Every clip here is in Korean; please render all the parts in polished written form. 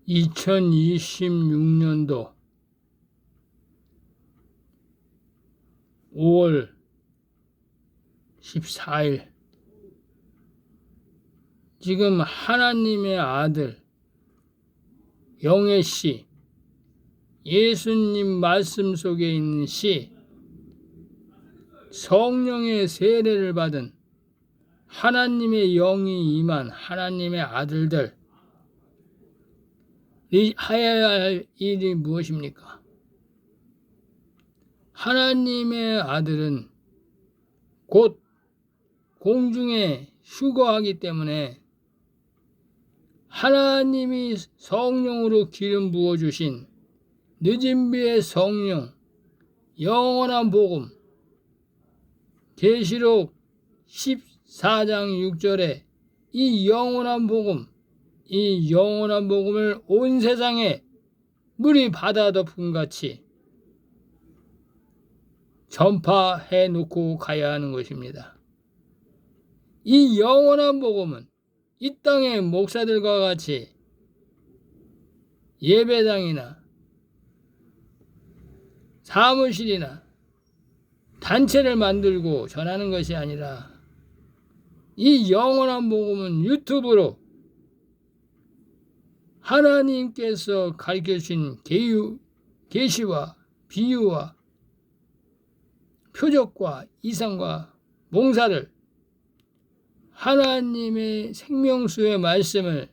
2026년도 5월 14일 지금 하나님의 아들 영의 씨, 예수님 말씀 속에 있는 씨, 성령의 세례를 받은 하나님의 영이 임한 하나님의 아들들 하여야 할 일이 무엇입니까? 하나님의 아들은 곧 공중에 휴거하기 때문에 하나님이 성령으로 기름 부어주신 늦은 비의 성령, 영원한 복음, 계시록 14장 6절에 이 영원한 복음을 온 세상에 물이 바다 덮음같이 전파해 놓고 가야 하는 것입니다. 이 영원한 복음은 이 땅의 목사들과 같이 예배당이나 사무실이나 단체를 만들고 전하는 것이 아니라 이 영원한 복음은 유튜브로 하나님께서 가르쳐주신 계시와 비유와 표적과 이상과 몽사를 하나님의 생명수의 말씀을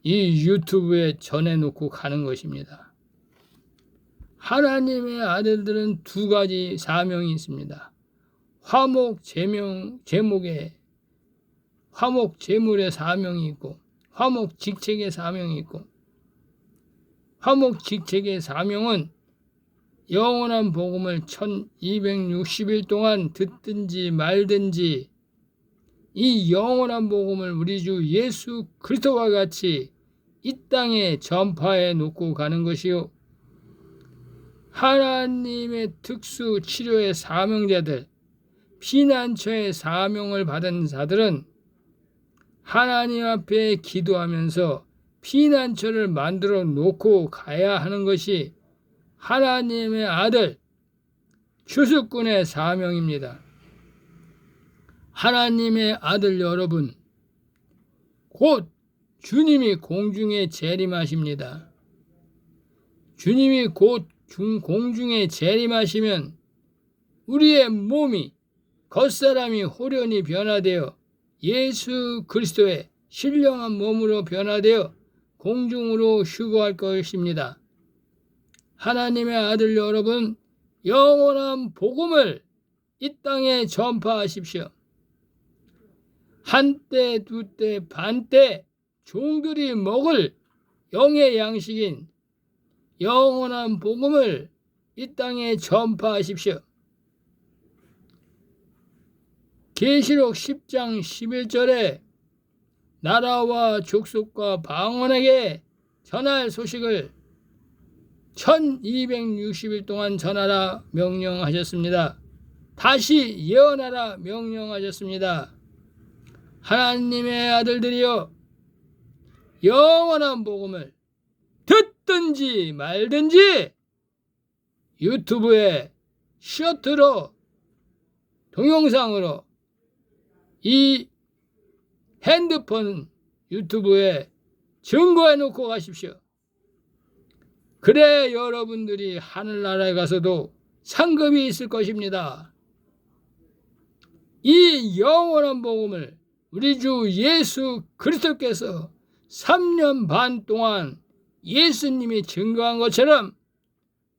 이 유튜브에 전해놓고 가는 것입니다. 하나님의 아들들은 두 가지 사명이 있습니다. 화목 제물의 사명이 있고 화목 직책의 사명이 있고, 화목 직책의 사명은 영원한 복음을 1260일 동안 듣든지 말든지 이 영원한 복음을 우리 주 예수 그리스도와 같이 이 땅에 전파해 놓고 가는 것이요, 하나님의 특수 치료의 사명자들, 피난처의 사명을 받은 자들은 하나님 앞에 기도하면서 피난처를 만들어 놓고 가야 하는 것이 하나님의 아들 추수꾼의 사명입니다. 하나님의 아들 여러분, 곧 주님이 공중에 재림하십니다. 주님이 곧 공중에 재림하시면 우리의 몸이 겉사람이 호련히 변화되어 예수 그리스도의 신령한 몸으로 변화되어 공중으로 휴거할 것입니다. 하나님의 아들 여러분, 영원한 복음을 이 땅에 전파하십시오. 한때, 두때, 반때 종들이 먹을 영의 양식인 영원한 복음을 이 땅에 전파하십시오. 계시록 10장 11절에 나라와 족속과 방언에게 전할 소식을 1260일 동안 전하라 명령하셨습니다. 다시 예언하라 명령하셨습니다. 하나님의 아들들이여, 영원한 복음을 듣든지 말든지 유튜브에 쇼트로 동영상으로 이 핸드폰 유튜브에 증거해 놓고 가십시오. 그래 여러분들이 하늘나라에 가서도 상급이 있을 것입니다. 이 영원한 복음을 우리 주 예수 그리스도께서 3년 반 동안 예수님이 증거한 것처럼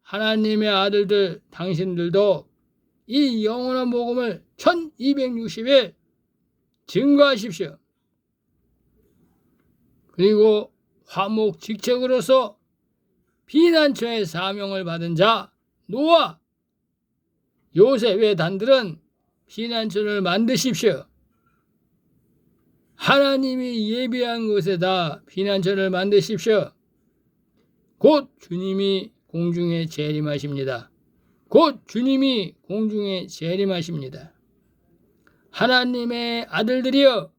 하나님의 아들들 당신들도 이 영원한 복음을 1260일 증거하십시오. 그리고 화목 직책으로서 피난처의 사명을 받은 자 노아, 요셉의 단들은 피난처를 만드십시오. 하나님이 예비한 곳에다 피난처를 만드십시오. 곧 주님이 공중에 재림하십니다. 곧 주님이 공중에 재림하십니다. 하나님의 아들들이여,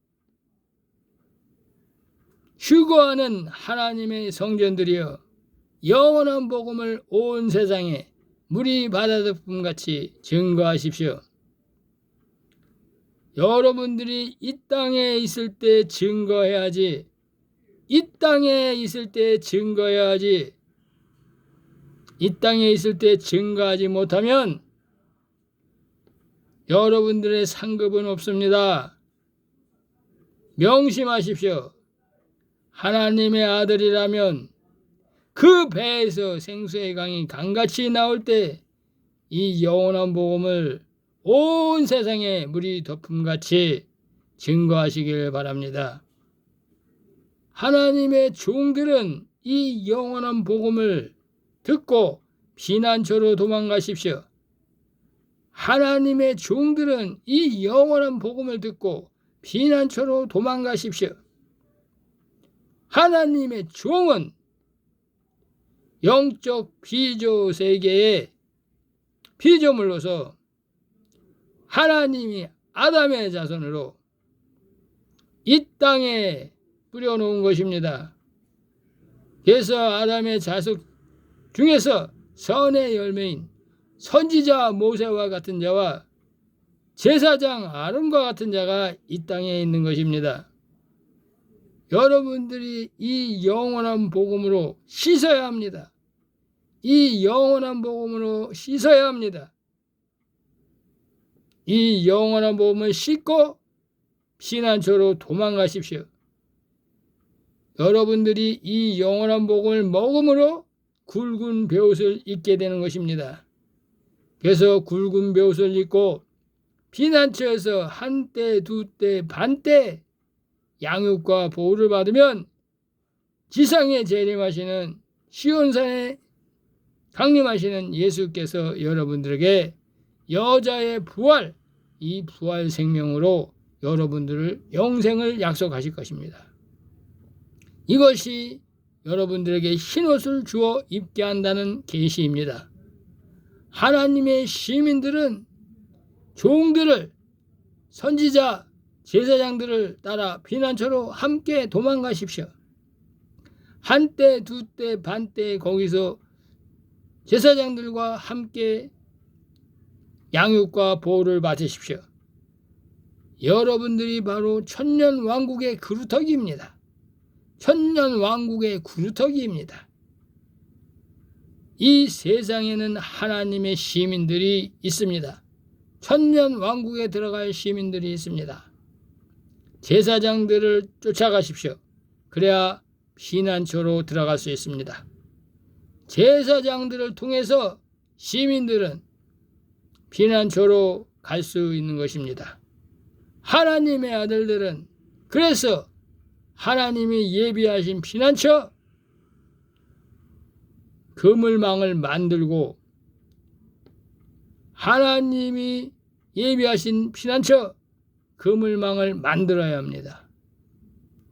휴거하는 하나님의 성전들이여 영원한 복음을 온 세상에 물이 바다덮음같이 증거하십시오. 여러분들이 이 땅에 있을 때 증거해야지. 이 땅에 있을 때 증거해야지. 이 땅에 있을 때 증거하지 못하면 여러분들의 상급은 없습니다. 명심하십시오. 하나님의 아들이라면 그 배에서 생수의 강이 강같이 나올 때 이 영원한 복음을 온 세상에 물이 덮음같이 증거하시길 바랍니다. 하나님의 종들은 이 영원한 복음을 듣고 피난처로 도망가십시오. 하나님의 종들은 이 영원한 복음을 듣고 피난처로 도망가십시오. 하나님의 종은 영적 피조 세계의 피조물로서 하나님이 아담의 자손으로 이 땅에 뿌려놓은 것입니다. 그래서 아담의 자손 중에서 선의 열매인 선지자 모세와 같은 자와 제사장 아론과 같은 자가 이 땅에 있는 것입니다. 여러분들이 이 영원한 복음으로 씻어야 합니다. 이 영원한 복음으로 씻어야 합니다. 이 영원한 복음을 씻고 피난처로 도망가십시오. 여러분들이 이 영원한 복음을 먹음으로 굵은 배옷을 입게 되는 것입니다. 그래서 굵은 배옷을 입고 피난처에서 한때, 두때, 반때 양육과 보호를 받으면 지상에 재림하시는 시온산에 강림하시는 예수께서 여러분들에게 여자의 부활, 이 부활 생명으로 여러분들을 영생을 약속하실 것입니다. 이것이 여러분들에게 흰옷을 주어 입게 한다는 계시입니다. 하나님의 시민들은 종들을, 선지자, 제사장들을 따라 피난처로 함께 도망가십시오. 한때, 두때, 반때 거기서 제사장들과 함께 양육과 보호를 받으십시오. 여러분들이 바로 천년왕국의 그루터기입니다. 천년왕국의 그루터기입니다. 이 세상에는 하나님의 시민들이 있습니다. 천년왕국에 들어갈 시민들이 있습니다. 제사장들을 쫓아가십시오. 그래야 피난처로 들어갈 수 있습니다. 제사장들을 통해서 시민들은 피난처로 갈 수 있는 것입니다. 하나님의 아들들은 그래서 하나님이 예비하신 피난처 그물망을 만들고 하나님이 예비하신 피난처 그물망을 만들어야 합니다.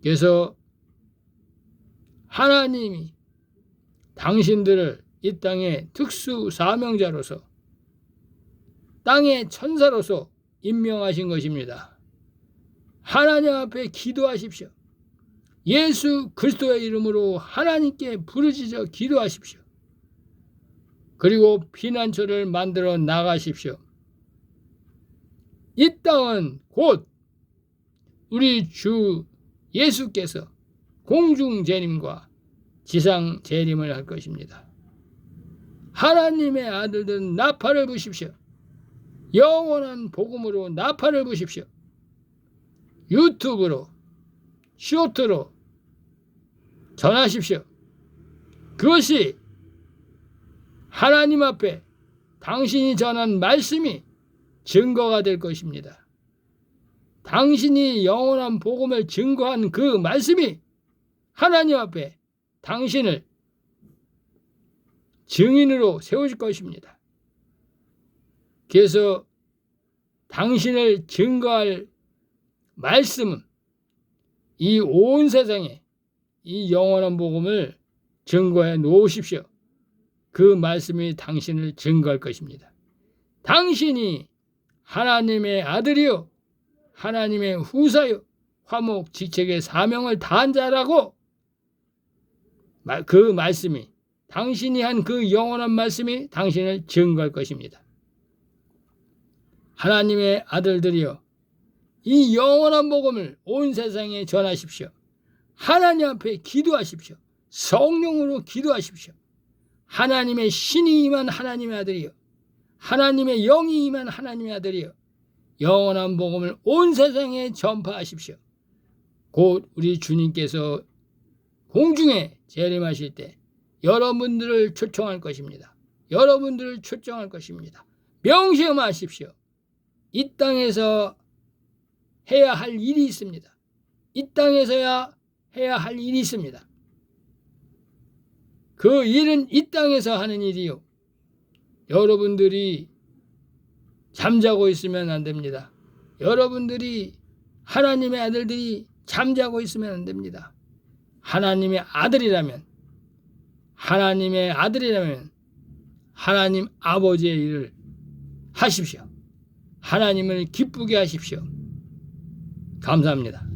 그래서 하나님이 당신들을 이 땅의 특수 사명자로서 땅의 천사로서 임명하신 것입니다. 하나님 앞에 기도하십시오. 예수 그리스도의 이름으로 하나님께 부르짖어 기도하십시오. 그리고 피난처를 만들어 나가십시오. 이 땅은 곧 우리 주 예수께서 공중 재림과 지상 재림을 할 것입니다. 하나님의 아들들은 나팔을 부십시오. 영원한 복음으로 나팔을 부십시오. 유튜브로, 쇼트로 전하십시오. 그것이 하나님 앞에 당신이 전한 말씀이 증거가 될 것입니다. 당신이 영원한 복음을 증거한 그 말씀이 하나님 앞에 당신을 증인으로 세워질 것입니다. 그래서 당신을 증거할 말씀은 이 온 세상에 이 영원한 복음을 증거해 놓으십시오. 그 말씀이 당신을 증거할 것입니다. 당신이 하나님의 아들이요 하나님의 후사요 화목직책의 사명을 다한 자라고 그 말씀이, 당신이 한 그 영원한 말씀이 당신을 증거할 것입니다. 하나님의 아들들이여, 이 영원한 복음을 온 세상에 전하십시오. 하나님 앞에 기도하십시오. 성령으로 기도하십시오. 하나님의 신이 임한 하나님의 아들이여, 하나님의 영이 임한 하나님의 아들이여, 영원한 복음을 온 세상에 전파하십시오. 곧 우리 주님께서 공중에 재림하실 때 여러분들을 초청할 것입니다. 여러분들을 초청할 것입니다. 명심하십시오. 이 땅에서 해야 할 일이 있습니다. 이 땅에서야 해야 할 일이 있습니다. 그 일은 이 땅에서 하는 일이요. 여러분들이 잠자고 있으면 안 됩니다. 여러분들이, 하나님의 아들들이 잠자고 있으면 안 됩니다. 하나님의 아들이라면 하나님 아버지의 일을 하십시오. 하나님을 기쁘게 하십시오. 감사합니다.